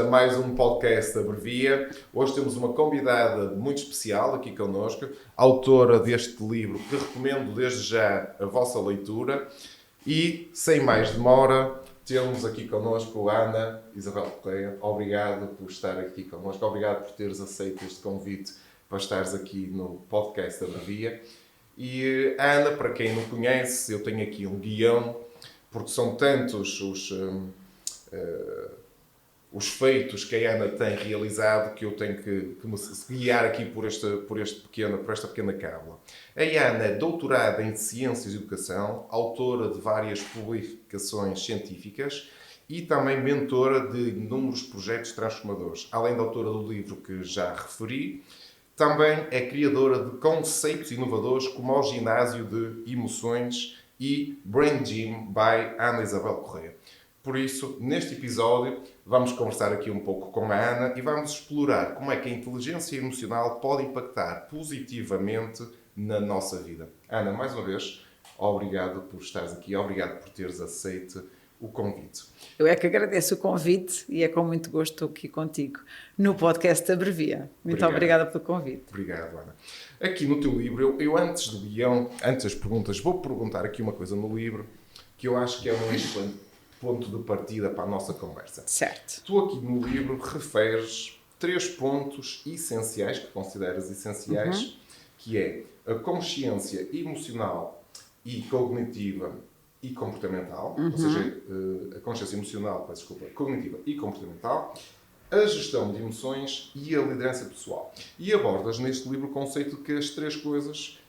a mais um podcast Abrevia. Hoje temos uma convidada muito especial aqui connosco, autora deste livro que recomendo desde já a vossa leitura. E, sem mais demora, temos aqui connosco a Ana Isabel Correia. Obrigado por estar aqui connosco, obrigado por teres aceito este convite para estares aqui no podcast Abrevia. E a Ana, para quem não conhece, eu tenho aqui um guião, porque são tantos os feitos que a Ana tem realizado que eu tenho que me guiar aqui por esta pequena cábula. A Ana é doutorada em Ciências e Educação, autora de várias publicações científicas e também mentora de inúmeros projetos transformadores. Além de autora do livro que já referi, também é criadora de conceitos inovadores como o Ginásio de Emoções e Brain Gym by Ana Isabel Correia. Por isso, neste episódio, vamos conversar aqui um pouco com a Ana e vamos explorar como é que a inteligência emocional pode impactar positivamente na nossa vida. Ana, mais uma vez, obrigado por estares aqui, obrigado por teres aceito o convite. Eu é que agradeço o convite e é com muito gosto estou aqui contigo no podcast Abrevia. Muito obrigada pelo convite. Obrigado, Ana. Aqui no teu livro, eu antes do guião, antes das perguntas, vou perguntar aqui uma coisa no livro que eu acho que é um excelente ponto de partida para a nossa conversa. Certo. Tu aqui no livro referes 3 pontos essenciais, que consideras essenciais, que é a consciência emocional e cognitiva e comportamental, ou seja, a consciência emocional, cognitiva e comportamental, a gestão de emoções e a liderança pessoal. E abordas neste livro o conceito de que as 3 coisas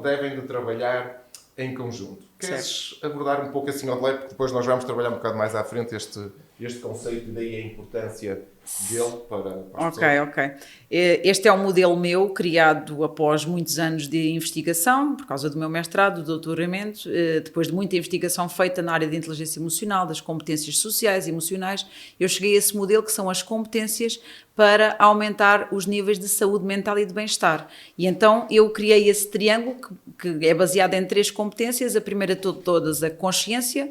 devem de trabalhar em conjunto. Queres abordar um pouco assim ao leve, porque depois nós vamos trabalhar um bocado mais à frente este conceito e daí a importância dele para as pessoas. Ok. Este é um modelo meu criado após muitos anos de investigação, por causa do meu mestrado, do doutoramento, depois de muita investigação feita na área de inteligência emocional, das competências sociais e emocionais, eu cheguei a esse modelo que são as competências para aumentar os níveis de saúde mental e de bem-estar. E então eu criei esse triângulo que é baseado em 3 competências. A primeira de todas, a consciência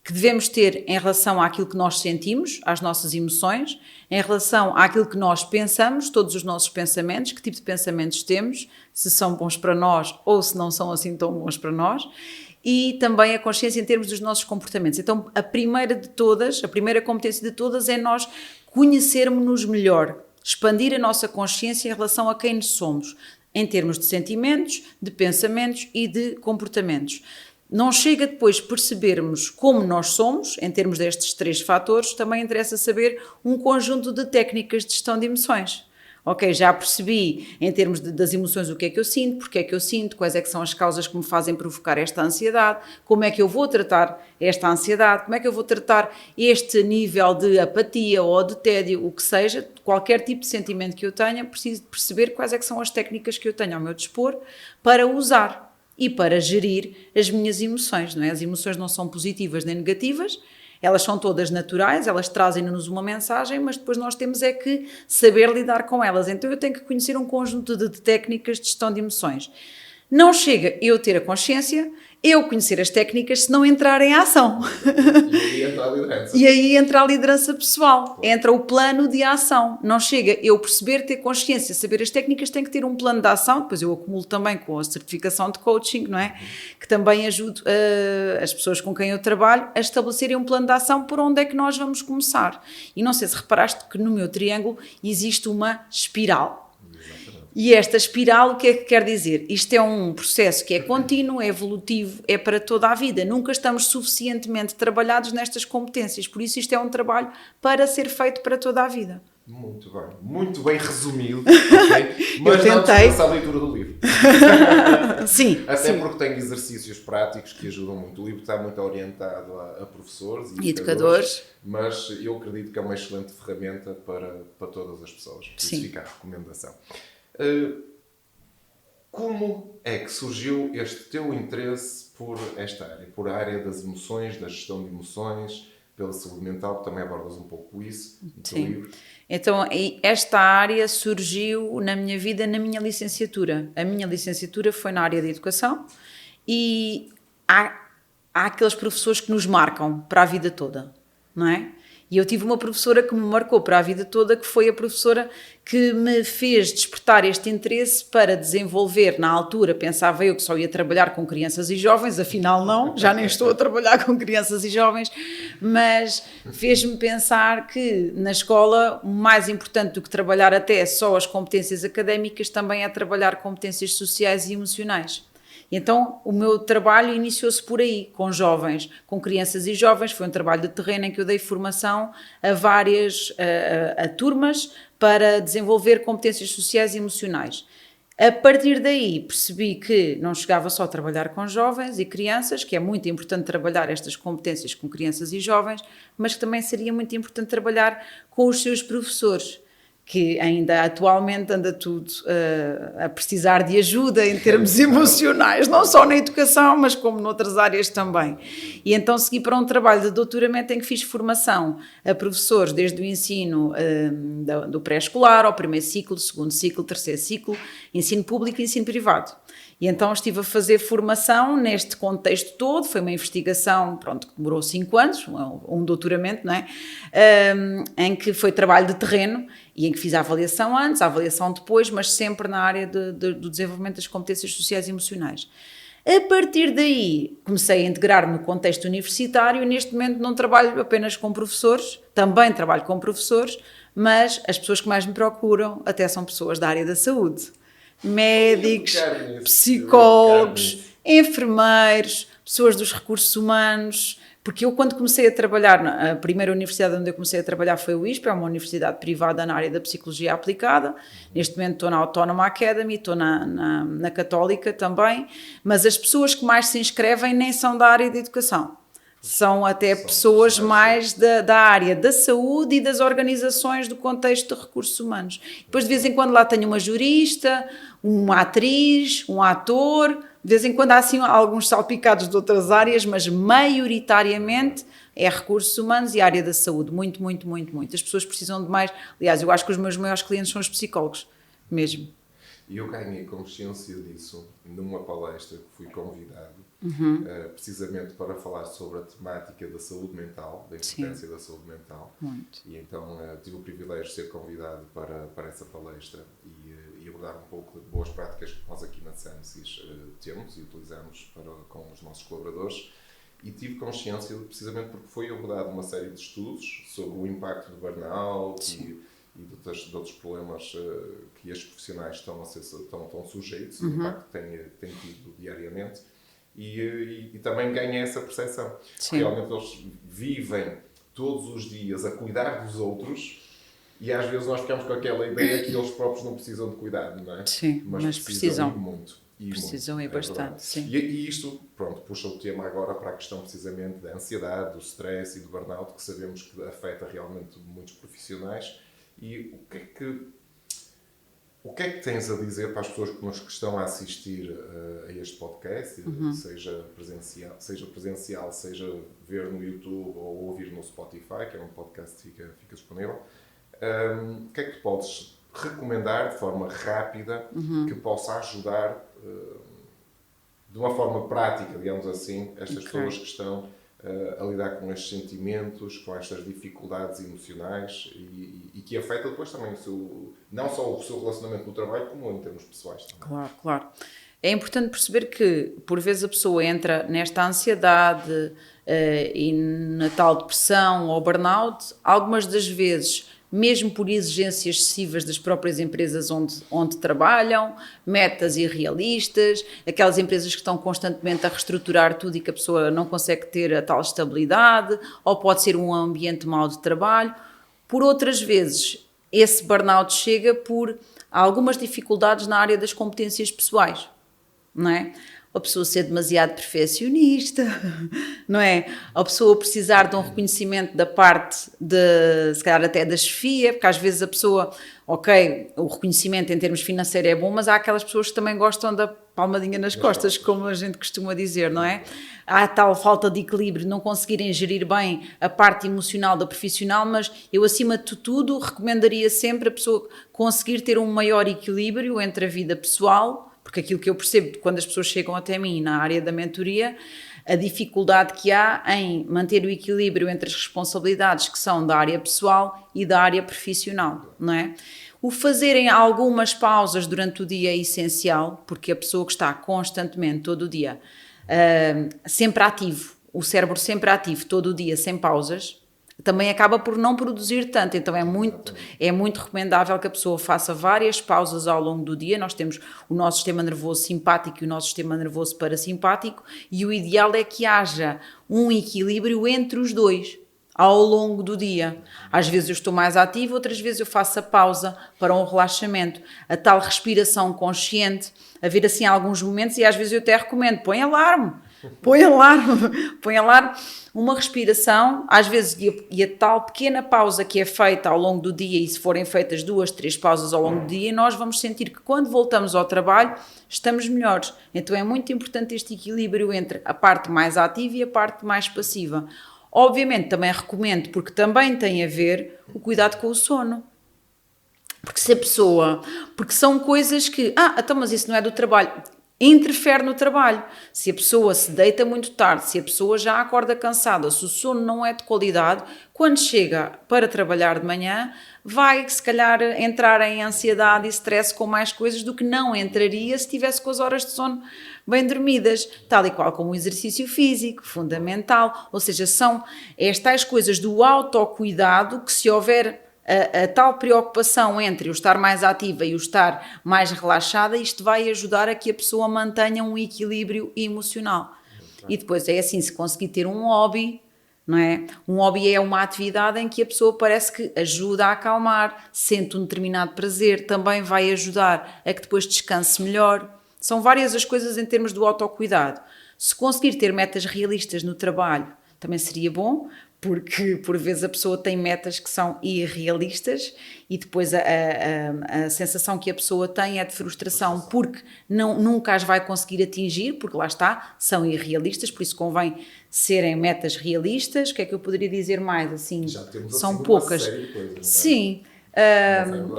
que devemos ter em relação àquilo que nós sentimos, às nossas emoções, em relação àquilo que nós pensamos, todos os nossos pensamentos, que tipo de pensamentos temos, se são bons para nós ou se não são assim tão bons para nós, e também a consciência em termos dos nossos comportamentos. Então, a primeira competência de todas é nós conhecermos-nos melhor, expandir a nossa consciência em relação a quem somos, em termos de sentimentos, de pensamentos e de comportamentos. Não chega depois percebermos como nós somos, em termos destes 3 fatores, também interessa saber um conjunto de técnicas de gestão de emoções. Ok, já percebi em termos das emoções o que é que eu sinto, porque é que eu sinto, quais é que são as causas que me fazem provocar esta ansiedade, como é que eu vou tratar esta ansiedade, como é que eu vou tratar este nível de apatia ou de tédio, o que seja, qualquer tipo de sentimento que eu tenha, preciso perceber quais é que são as técnicas que eu tenho ao meu dispor para usar e para gerir as minhas emoções, não é? As emoções não são positivas nem negativas, elas são todas naturais, elas trazem-nos uma mensagem, mas depois nós temos é que saber lidar com elas. Então eu tenho que conhecer um conjunto de técnicas de gestão de emoções. Não chega eu ter a consciência, eu conhecer as técnicas, se não entrar em ação. E aí entra a liderança. E aí entra a liderança pessoal, entra o plano de ação. Não chega eu perceber, ter consciência, saber as técnicas, tem que ter um plano de ação. Depois eu acumulo também com a certificação de coaching, não é? Que também ajuda as pessoas com quem eu trabalho a estabelecerem um plano de ação por onde é que nós vamos começar. E não sei se reparaste que no meu triângulo existe uma espiral. E esta espiral, o que é que quer dizer? Isto é um processo que é contínuo, é evolutivo, é para toda a vida. Nunca estamos suficientemente trabalhados nestas competências, por isso isto é um trabalho para ser feito para toda a vida. Muito bem resumido, okay? Mas não dispensa a leitura do livro. Sim. Até porque tem exercícios práticos que ajudam muito. O livro está muito orientado a professores e educadores, mas eu acredito que é uma excelente ferramenta para todas as pessoas. Por isso fica a recomendação. Como é que surgiu este teu interesse por esta área? Por a área das emoções, da gestão de emoções, pela saúde mental, também abordas um pouco isso no teu livro. Então, esta área surgiu na minha vida, na minha licenciatura. A minha licenciatura foi na área de educação e há aqueles professores que nos marcam para a vida toda, não é? E eu tive uma professora que me marcou para a vida toda, que foi a professora que me fez despertar este interesse para desenvolver. Na altura pensava eu que só ia trabalhar com crianças e jovens, afinal não, já nem estou a trabalhar com crianças e jovens, mas fez-me pensar que na escola o mais importante do que trabalhar até só as competências académicas também é trabalhar competências sociais e emocionais. Então, o meu trabalho iniciou-se por aí, com jovens, com crianças e jovens. Foi um trabalho de terreno em que eu dei formação a várias a turmas para desenvolver competências sociais e emocionais. A partir daí, percebi que não chegava só a trabalhar com jovens e crianças, que é muito importante trabalhar estas competências com crianças e jovens, mas que também seria muito importante trabalhar com os seus professores, que ainda atualmente anda tudo a precisar de ajuda em termos emocionais, não só na educação, mas como noutras áreas também. E então segui para um trabalho de doutoramento em que fiz formação a professores desde o ensino do pré-escolar ao primeiro ciclo, segundo ciclo, terceiro ciclo, ensino público e ensino privado. E então estive a fazer formação neste contexto todo, foi uma investigação, pronto, que demorou 5 anos, um doutoramento, não é? Em que foi trabalho de terreno e em que fiz a avaliação antes, a avaliação depois, mas sempre na área do desenvolvimento das competências sociais e emocionais. A partir daí comecei a integrar-me no contexto universitário e neste momento não trabalho apenas com professores, também trabalho com professores, mas as pessoas que mais me procuram até são pessoas da área da saúde. Médicos, psicólogos, enfermeiros, pessoas dos recursos humanos, porque eu quando comecei a trabalhar, a primeira universidade onde eu comecei a trabalhar foi o ISP, é uma universidade privada na área da psicologia aplicada, neste momento estou na Autónoma Academy, estou na Católica também, mas as pessoas que mais se inscrevem nem são da área da educação. São até pessoas mais da área da saúde e das organizações do contexto de recursos humanos. Depois, de vez em quando, lá tenho uma jurista, uma atriz, um ator, de vez em quando há assim alguns salpicados de outras áreas, mas maioritariamente é recursos humanos e área da saúde. Muito, muito, muito, muito. As pessoas precisam de mais. Aliás, eu acho que os meus maiores clientes são os psicólogos, mesmo. E eu ganhei consciência disso numa palestra que fui convidado, precisamente para falar sobre a temática da saúde mental, da importância da saúde mental. Muito. E então tive o privilégio de ser convidado para essa palestra e abordar um pouco de boas práticas que nós aqui na Samsys temos e utilizamos com os nossos colaboradores. E tive consciência, precisamente porque foi abordada uma série de estudos sobre o impacto do burnout e de outros problemas que estes profissionais estão sujeitos, o impacto que têm tido diariamente, e também ganhei essa percepção. Realmente eles vivem todos os dias a cuidar dos outros e às vezes nós ficamos com aquela ideia que eles próprios não precisam de cuidado, não é? Sim, mas precisam muito. Precisam muito, bastante, sim. E isto, pronto, puxa o tema agora para a questão precisamente da ansiedade, do stress e do burnout, que sabemos que afeta realmente muitos profissionais. E o que é que tens a dizer para as pessoas que estão a assistir a este podcast, seja presencial, seja ver no YouTube ou ouvir no Spotify, que é um podcast que fica disponível, o que é que tu podes recomendar de forma rápida que possa ajudar de uma forma prática, digamos assim, estas pessoas que estão a lidar com estes sentimentos, com estas dificuldades emocionais e que afeta depois também não só o seu relacionamento no trabalho, como em termos pessoais também. Claro, claro. É importante perceber que, por vezes, a pessoa entra nesta ansiedade e na tal depressão ou burnout, algumas das vezes mesmo por exigências excessivas das próprias empresas onde trabalham, metas irrealistas, aquelas empresas que estão constantemente a reestruturar tudo e que a pessoa não consegue ter a tal estabilidade, ou pode ser um ambiente mau de trabalho. Por outras vezes, esse burnout chega por algumas dificuldades na área das competências pessoais, não é? A pessoa ser demasiado perfeccionista, não é? A pessoa precisar de um reconhecimento da parte se calhar até da chefia, porque às vezes a pessoa, ok, o reconhecimento em termos financeiros é bom, mas há aquelas pessoas que também gostam da palmadinha nas costas, como a gente costuma dizer, não é? Há tal falta de equilíbrio, não conseguirem gerir bem a parte emocional da profissional, mas eu, acima de tudo, recomendaria sempre a pessoa conseguir ter um maior equilíbrio entre a vida pessoal, Porque aquilo que eu percebo quando as pessoas chegam até mim na área da mentoria, a dificuldade que há em manter o equilíbrio entre as responsabilidades que são da área pessoal e da área profissional, não é? O fazerem algumas pausas durante o dia é essencial, porque a pessoa que está constantemente, todo o dia, sempre ativo, o cérebro sempre ativo, todo o dia, sem pausas, também acaba por não produzir tanto. Então é muito recomendável que a pessoa faça várias pausas ao longo do dia. Nós temos o nosso sistema nervoso simpático e o nosso sistema nervoso parasimpático, e o ideal é que haja um equilíbrio entre os dois ao longo do dia. Às vezes eu estou mais ativo, outras vezes eu faço a pausa para um relaxamento, a tal respiração consciente, haver assim alguns momentos, e às vezes eu até recomendo, põe alarme, uma respiração, às vezes, e a tal pequena pausa que é feita ao longo do dia, e se forem feitas 2, 3 pausas ao longo do dia, nós vamos sentir que quando voltamos ao trabalho estamos melhores. Então é muito importante este equilíbrio entre a parte mais ativa e a parte mais passiva. Obviamente também recomendo, porque também tem a ver o cuidado com o sono. Porque são coisas que, então, mas isso não é do trabalho, interfere no trabalho. Se a pessoa se deita muito tarde, se a pessoa já acorda cansada, se o sono não é de qualidade, quando chega para trabalhar de manhã, vai se calhar entrar em ansiedade e stress com mais coisas do que não entraria se tivesse com as horas de sono bem dormidas, tal e qual como o exercício físico, fundamental. Ou seja, são estas coisas do autocuidado que, se houver a tal preocupação entre o estar mais ativa e o estar mais relaxada, isto vai ajudar a que a pessoa mantenha um equilíbrio emocional. E depois é assim, se conseguir ter um hobby, não é? Um hobby é uma atividade em que a pessoa parece que ajuda a acalmar, sente um determinado prazer, também vai ajudar a que depois descanse melhor. São várias as coisas em termos do autocuidado. Se conseguir ter metas realistas no trabalho, também seria bom, porque por vezes a pessoa tem metas que são irrealistas e depois a sensação que a pessoa tem é de frustração, porque nunca as vai conseguir atingir, porque lá está, são irrealistas, por isso convém serem metas realistas. O que é que eu poderia dizer mais? Assim, Já temos, são assim, poucas. uma série de coisas, não é? Sim.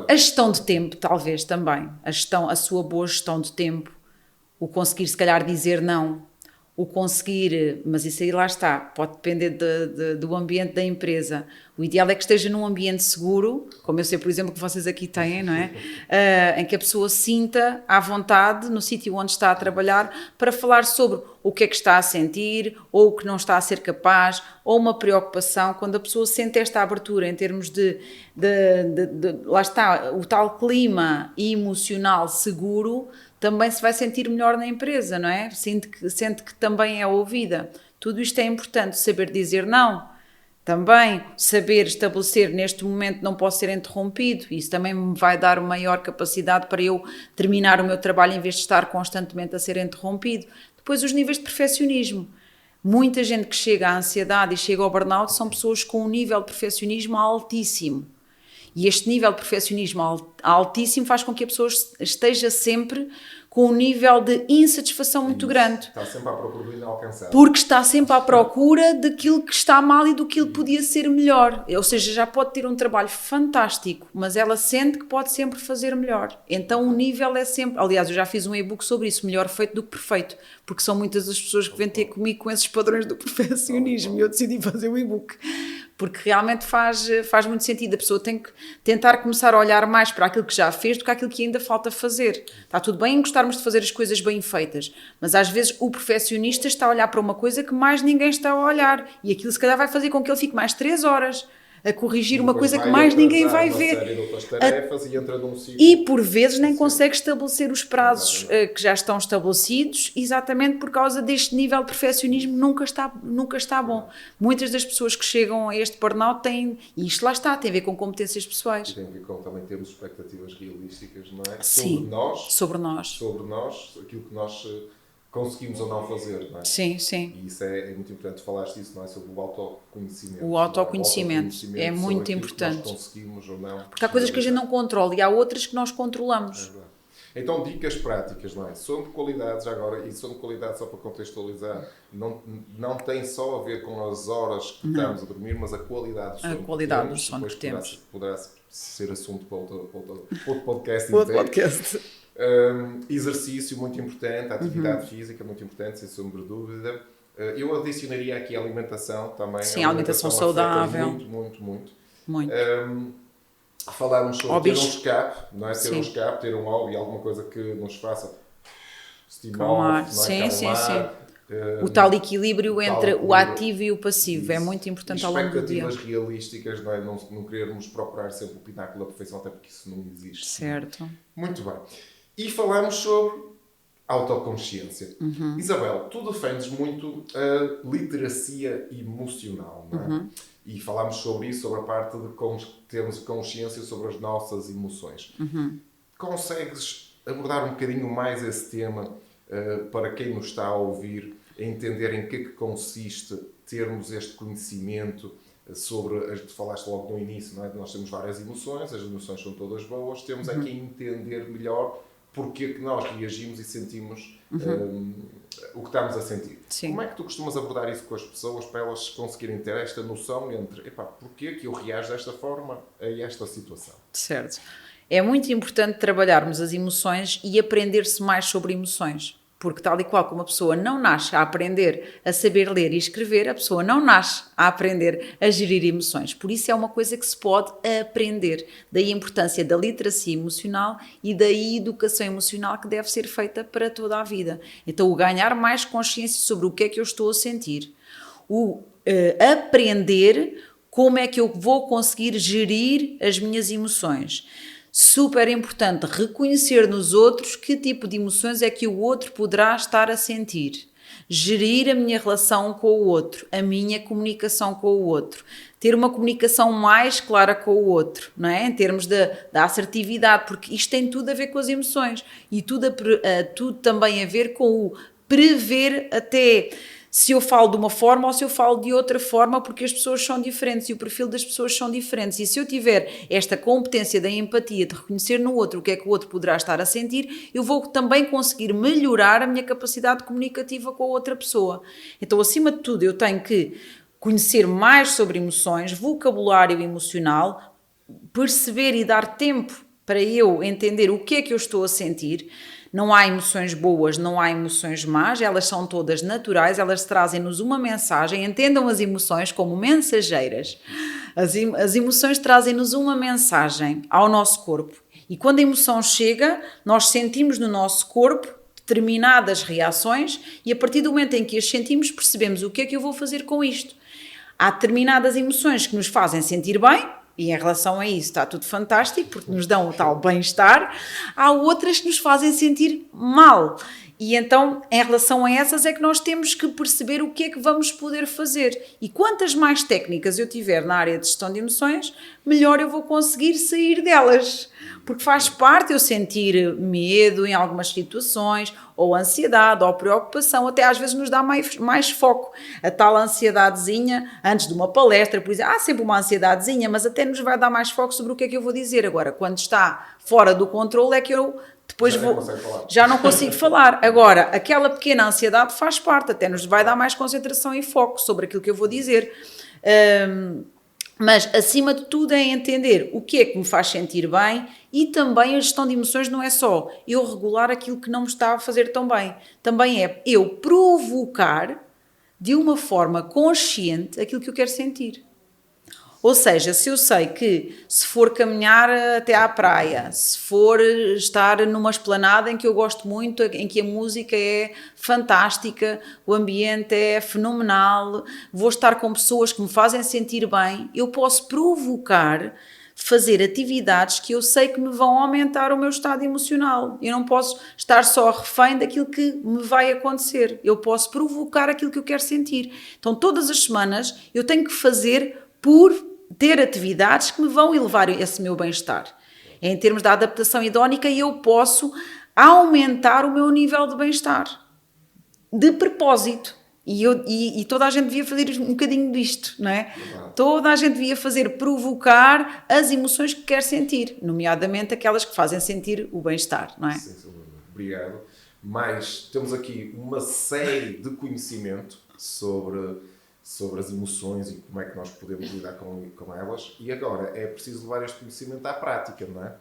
A gestão de tempo, talvez também. A sua boa gestão de tempo, o conseguir se calhar dizer não, o conseguir, mas isso aí lá está, pode depender do ambiente da empresa. O ideal é que esteja num ambiente seguro, como eu sei, por exemplo, que vocês aqui têm, não é? Em que a pessoa sinta à vontade no sítio onde está a trabalhar para falar sobre o que é que está a sentir, ou o que não está a ser capaz, ou uma preocupação. Quando a pessoa sente esta abertura em termos lá está, o tal clima emocional seguro, também se vai sentir melhor na empresa, não é? Sente que também é ouvida. Tudo isto é importante, saber dizer não. Também saber estabelecer, neste momento não posso ser interrompido, isso também me vai dar maior capacidade para eu terminar o meu trabalho em vez de estar constantemente a ser interrompido. Depois, os níveis de perfeccionismo. Muita gente que chega à ansiedade e chega ao burnout são pessoas com um nível de perfeccionismo altíssimo. E este nível de perfeccionismo altíssimo faz com que a pessoa esteja sempre com um nível de insatisfação muito grande. Está sempre à procura do inalcançável. Porque está sempre à procura daquilo que está mal e do que podia ser melhor. Ou seja, já pode ter um trabalho fantástico, mas ela sente que pode sempre fazer melhor. Então o nível é sempre... Aliás, eu já fiz um e-book sobre isso, melhor feito do que perfeito, porque são muitas as pessoas que vêm ter comigo com esses padrões do perfeccionismo, e eu decidi fazer o e-book. Porque realmente faz muito sentido. A pessoa tem que tentar começar a olhar mais para aquilo que já fez do que aquilo que ainda falta fazer. Está tudo bem em gostarmos de fazer as coisas bem feitas, mas às vezes o perfeccionista está a olhar para uma coisa que mais ninguém está a olhar, e aquilo se calhar vai fazer com que ele fique mais 3 horas a corrigir uma coisa que mais ninguém vai ver. E por vezes nem consegue estabelecer os prazos que já estão estabelecidos, exatamente por causa deste nível de perfeccionismo nunca está bom. Muitas das pessoas que chegam a este burnout têm, e isto lá está, tem a ver com competências pessoais. E tem a ver com também termos expectativas realísticas, não é? Sim, sobre nós, aquilo que nós conseguimos ou não fazer, não é? Sim, sim. E isso é muito importante, falaste disso, não é? Sobre o autoconhecimento. O autoconhecimento é muito importante. Que nós conseguimos ou não. Porque há coisas que a gente não controla e há outras que nós controlamos. Então, dicas práticas, não é? Sono de qualidade, já agora, e sono de qualidade, só para contextualizar, não tem só a ver com as horas que estamos a dormir, mas a qualidade do sono. A qualidade do sono que temos. Poderá ser assunto para outro podcast Outro inteiro. podcast. Exercício muito importante, atividade física muito importante, sem sombra de dúvida. Eu adicionaria aqui a alimentação também. Sim, a alimentação saudável. Muito. Muito. Falámos sobre Hobbies. ter um escape, não é? Ter Sim. um escape, ter um hobby, alguma coisa que nos faça Acalmar. estimular, não é? Sim. O tal equilíbrio entre o ativo e o passivo é Isso. muito importante ao longo do dia. Expectativas realísticas, não é? Não querermos procurar sempre o pináculo da perfeição, até porque isso não existe. Certo. Muito bem. E falamos sobre autoconsciência. Isabel, tu defendes muito a literacia emocional, não é? E falámos sobre isso, sobre a parte de termos consciência sobre as nossas emoções. Consegues abordar um bocadinho mais esse tema para quem nos está a ouvir, a entender em que é que consiste termos este conhecimento sobre, tu falaste logo no início, não é? Nós temos várias emoções, as emoções são todas boas, temos aqui a entender melhor porque é que nós reagimos e sentimos o que estamos a sentir. Sim. Como é que tu costumas abordar isso com as pessoas para elas conseguirem ter esta noção entre, porque é que eu reajo desta forma a esta situação? Certo. É muito importante trabalharmos as emoções e aprender-se mais sobre emoções. Porque tal e qual como a pessoa não nasce a aprender a saber ler e escrever, a pessoa não nasce a aprender a gerir emoções. Por isso é uma coisa que se pode aprender. Daí a importância da literacia emocional e da educação emocional que deve ser feita para toda a vida. Então o ganhar mais consciência sobre o que é que eu estou a sentir. O aprender como é que eu vou conseguir gerir as minhas emoções. Super importante reconhecer nos outros que tipo de emoções é que o outro poderá estar a sentir. Gerir a minha relação com o outro, a minha comunicação com o outro. Ter uma comunicação mais clara com o outro, não é? Em termos da assertividade, porque isto tem tudo a ver com as emoções e tudo também a ver com o prever até se eu falo de uma forma ou se eu falo de outra forma, porque as pessoas são diferentes e o perfil das pessoas são diferentes. E se eu tiver esta competência da empatia, de reconhecer no outro o que é que o outro poderá estar a sentir, eu vou também conseguir melhorar a minha capacidade comunicativa com a outra pessoa. Então, acima de tudo, eu tenho que conhecer mais sobre emoções, vocabulário emocional, perceber e dar tempo para eu entender o que é que eu estou a sentir. Não há emoções boas, não há emoções más, elas são todas naturais, elas trazem-nos uma mensagem, entendam as emoções como mensageiras. As emoções trazem-nos uma mensagem ao nosso corpo e quando a emoção chega, nós sentimos no nosso corpo determinadas reações e a partir do momento em que as sentimos percebemos o que é que eu vou fazer com isto. Há determinadas emoções que nos fazem sentir bem, e em relação a isso está tudo fantástico, porque nos dão o tal bem-estar. Há outras que nos fazem sentir mal. E então, em relação a essas, é que nós temos que perceber o que é que vamos poder fazer. E quantas mais técnicas eu tiver na área de gestão de emoções, melhor eu vou conseguir sair delas. Porque faz parte eu sentir medo em algumas situações, ou ansiedade, ou preocupação, até às vezes nos dá mais foco. A tal ansiedadezinha, antes de uma palestra, por exemplo, há sempre uma ansiedadezinha, mas até nos vai dar mais foco sobre o que é que eu vou dizer. Agora, quando está fora do controle, é que eu depois já não consigo falar. Agora, aquela pequena ansiedade faz parte, até nos vai dar mais concentração e foco sobre aquilo que eu vou dizer. Mas, acima de tudo, é entender o que é que me faz sentir bem e também a gestão de emoções não é só eu regular aquilo que não me está a fazer tão bem. Também é eu provocar de uma forma consciente aquilo que eu quero sentir. Ou seja, se eu sei que se for caminhar até à praia, se for estar numa esplanada em que eu gosto muito, em que a música é fantástica, o ambiente é fenomenal, vou estar com pessoas que me fazem sentir bem, eu posso provocar fazer atividades que eu sei que me vão aumentar o meu estado emocional. Eu não posso estar só refém daquilo que me vai acontecer. Eu posso provocar aquilo que eu quero sentir. Então, todas as semanas eu tenho que fazer por ter atividades que me vão elevar esse meu bem-estar. Em termos da adaptação hedónica, eu posso aumentar o meu nível de bem-estar. De propósito. E toda a gente devia fazer um bocadinho disto, não é? Toda a gente devia provocar as emoções que quer sentir, nomeadamente aquelas que fazem sentir o bem-estar, não é? Sim, obrigado. Mas temos aqui uma série de conhecimento sobre sobre as emoções e como é que nós podemos lidar com elas. E agora é preciso levar este conhecimento à prática, não é?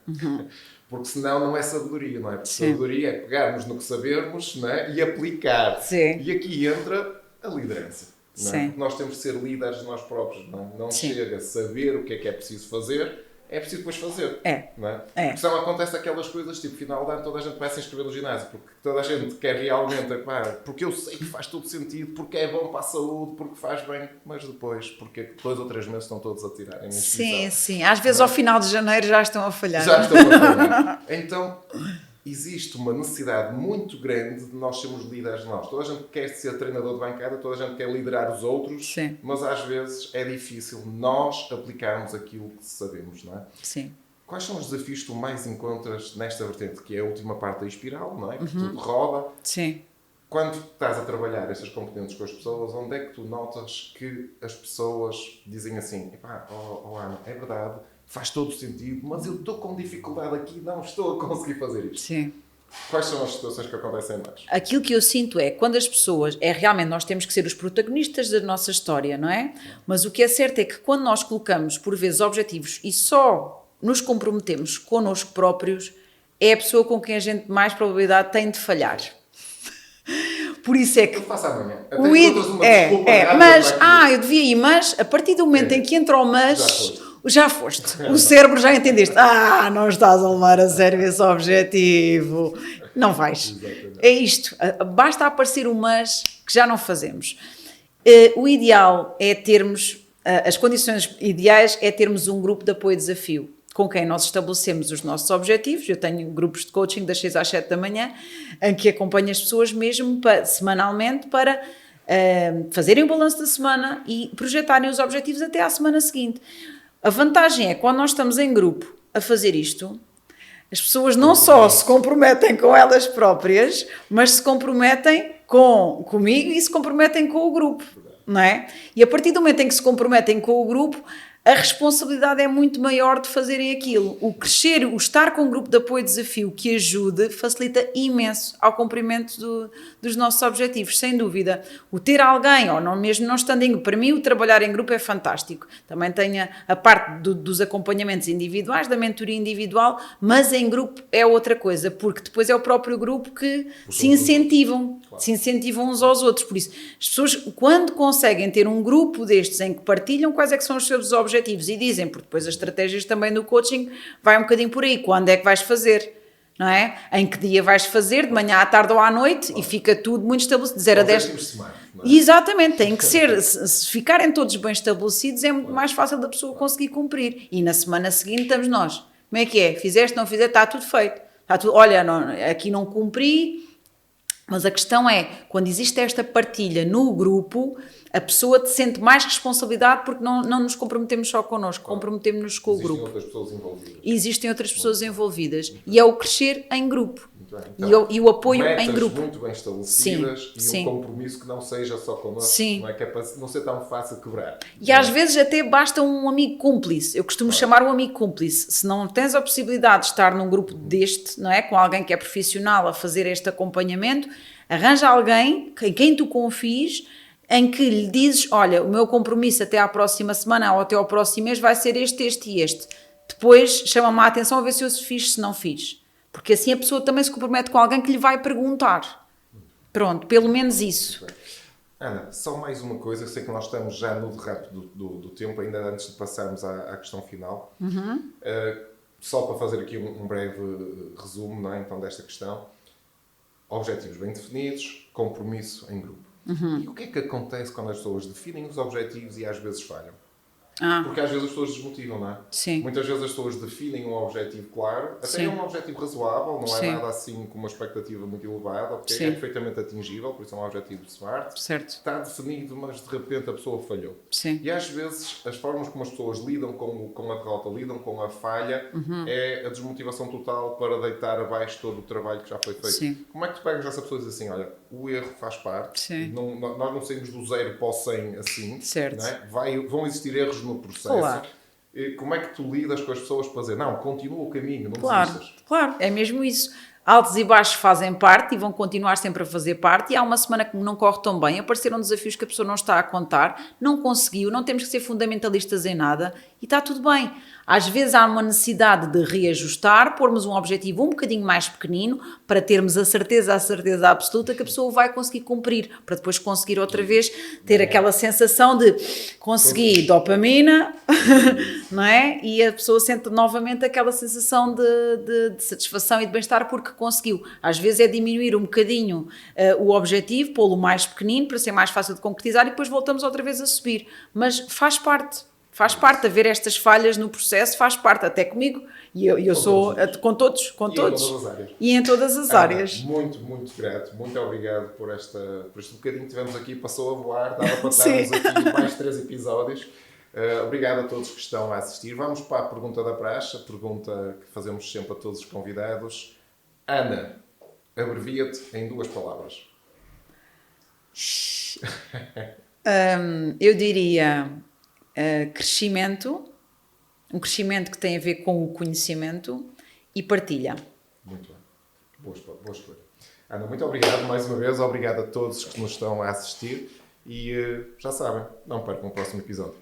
Porque senão não é sabedoria, não é? Porque sabedoria é pegarmos no que sabermos, não é? E aplicar. Sim. E aqui entra a liderança. Não é? Sim. Porque nós temos de ser líderes de nós próprios. Não chega a saber o que é preciso fazer, é preciso depois fazer. Não é? Porque senão acontece aquelas coisas, tipo, final de ano toda a gente vai se inscrever no ginásio, porque toda a gente quer realmente, porque eu sei que faz todo sentido, porque é bom para a saúde, porque faz bem, mas depois, porque 2 ou 3 meses estão todos a tirarem a inscrição. Sim. Às vezes ao final de janeiro já estão a falhar. Já estão a falhar. Então, existe uma necessidade muito grande de nós sermos líderes de nós. Toda a gente quer ser treinador de bancada, toda a gente quer liderar os outros, mas às vezes é difícil nós aplicarmos aquilo que sabemos, não é? Sim. Quais são os desafios que tu mais encontras nesta vertente, que é a última parte da espiral, não é? Que tudo roda. Sim. Quando estás a trabalhar estas componentes com as pessoas, onde é que tu notas que as pessoas dizem assim, Ana, é verdade, faz todo o sentido, mas eu estou com dificuldade aqui, não estou a conseguir fazer isto. Sim. Quais são as situações que acontecem mais? Aquilo que eu sinto é, quando as pessoas, realmente nós temos que ser os protagonistas da nossa história, não é? Mas o que é certo é que quando nós colocamos, por vezes, objetivos e só nos comprometemos connosco próprios, é a pessoa com quem a gente mais probabilidade tem de falhar. Por isso é que... Eu faço amanhã. Eu devia ir, mas a partir do momento em que entra o mas... Já foste. O cérebro já entendeste. Não estás a levar a sério esse objetivo. Não vais. Exatamente. É isto. Basta aparecer o mas que já não fazemos. O ideal é termos, as condições ideais é termos um grupo de apoio e desafio com quem nós estabelecemos os nossos objetivos. Eu tenho grupos de coaching das 6 às 7 da manhã em que acompanho as pessoas mesmo semanalmente para fazerem o balanço da semana e projetarem os objetivos até à semana seguinte. A vantagem é que quando nós estamos em grupo a fazer isto, as pessoas não só se comprometem com elas próprias, mas se comprometem comigo e se comprometem com o grupo, não é? E a partir do momento em que se comprometem com o grupo, a responsabilidade é muito maior de fazerem aquilo. O crescer, o estar com um grupo de apoio e desafio que ajude, facilita imenso ao cumprimento dos nossos objetivos, sem dúvida. O ter alguém, ou não, mesmo não estando em grupo, para mim o trabalhar em grupo é fantástico. Também tenho a parte dos acompanhamentos individuais, da mentoria individual, mas em grupo é outra coisa, porque depois é o próprio grupo que se incentivam uns aos outros. Por isso, as pessoas, quando conseguem ter um grupo destes em que partilham quais é que são os seus objetivos e dizem, porque depois as estratégias também do coaching vai um bocadinho por aí, quando é que vais fazer, não é? Em que dia vais fazer, de manhã à tarde ou à noite, e fica tudo muito estabelecido, de 0 a 10. Exatamente, tem que ser, se ficarem todos bem estabelecidos é muito mais fácil da pessoa conseguir cumprir, e na semana seguinte estamos nós, como é que é? Fizeste, não fizeste? Está tudo feito, está tudo, olha, aqui não cumpri, mas a questão é, quando existe esta partilha no grupo, a pessoa sente mais responsabilidade porque não nos comprometemos só connosco, comprometemos-nos com o grupo. Existem outras pessoas envolvidas. Existem outras pessoas envolvidas. E é o crescer em grupo. Então, e o apoio em grupo. Muito bem estabelecidas e um compromisso que não seja só connosco, não é que é para não ser tão fácil de quebrar. E às vezes até basta um amigo cúmplice. Eu costumo chamar um amigo cúmplice. Se não tens a possibilidade de estar num grupo deste, não é, com alguém que é profissional a fazer este acompanhamento, arranja alguém em quem tu confies, em que lhe dizes, olha, o meu compromisso até à próxima semana ou até ao próximo mês vai ser este e este. Depois chama-me a atenção a ver se eu fiz, se não fiz. Porque assim a pessoa também se compromete com alguém que lhe vai perguntar. Pronto, pelo menos isso. Ana, só mais uma coisa, eu sei que nós estamos já no derrape do tempo, ainda antes de passarmos à questão final. Só para fazer aqui um breve resumo, não é, então, desta questão. Objetivos bem definidos, compromisso em grupo. E o que é que acontece quando as pessoas definem os objetivos e às vezes falham? Porque às vezes as pessoas desmotivam, não é? Sim. Muitas vezes as pessoas definem um objetivo claro, até é um objetivo razoável, não é nada assim com uma expectativa muito elevada, porque é perfeitamente atingível, por isso é um objetivo SMART. Certo. Está definido, mas de repente a pessoa falhou. Sim. E às vezes as formas como as pessoas lidam com a derrota, lidam com a falha, é a desmotivação total para deitar abaixo todo o trabalho que já foi feito. Sim. Como é que tu pegas essa pessoa e dizes assim, olha, o erro faz parte, Sim. nós não saímos do 0 para o 100 assim, certo. não é? Vão existir erros no processo. Claro. Como é que tu lidas com as pessoas para dizer, não, continua o caminho, não desistas? Claro, claro, é mesmo isso. Altos e baixos fazem parte e vão continuar sempre a fazer parte, e há uma semana que não corre tão bem, apareceram desafios que a pessoa não está a contar, não conseguiu, não temos que ser fundamentalistas em nada e está tudo bem. Às vezes há uma necessidade de reajustar, pormos um objetivo um bocadinho mais pequenino para termos a certeza absoluta que a pessoa vai conseguir cumprir, para depois conseguir outra vez ter aquela sensação de conseguir dopamina, não é? E a pessoa sente novamente aquela sensação de satisfação e de bem-estar porque conseguiu. Às vezes é diminuir um bocadinho o objetivo, pô-lo mais pequenino para ser mais fácil de concretizar e depois voltamos outra vez a subir. Mas faz parte. Faz parte haver estas falhas no processo, faz parte, até comigo, e eu sou com todos, e em todas as áreas. E em todas as áreas. Muito, muito grato, muito obrigado por este bocadinho que tivemos aqui, passou a voar, dava para estarmos aqui mais 3 episódios. Obrigado a todos que estão a assistir. Vamos para a pergunta da praxe, a pergunta que fazemos sempre a todos os convidados. Ana, abrevia-te em 2 palavras. Eu diria... crescimento, um crescimento que tem a ver com o conhecimento e partilha. Muito bem. Boa escolha. Ana, muito obrigado mais uma vez. Obrigado a todos que nos estão a assistir e já sabem, não percam o próximo episódio.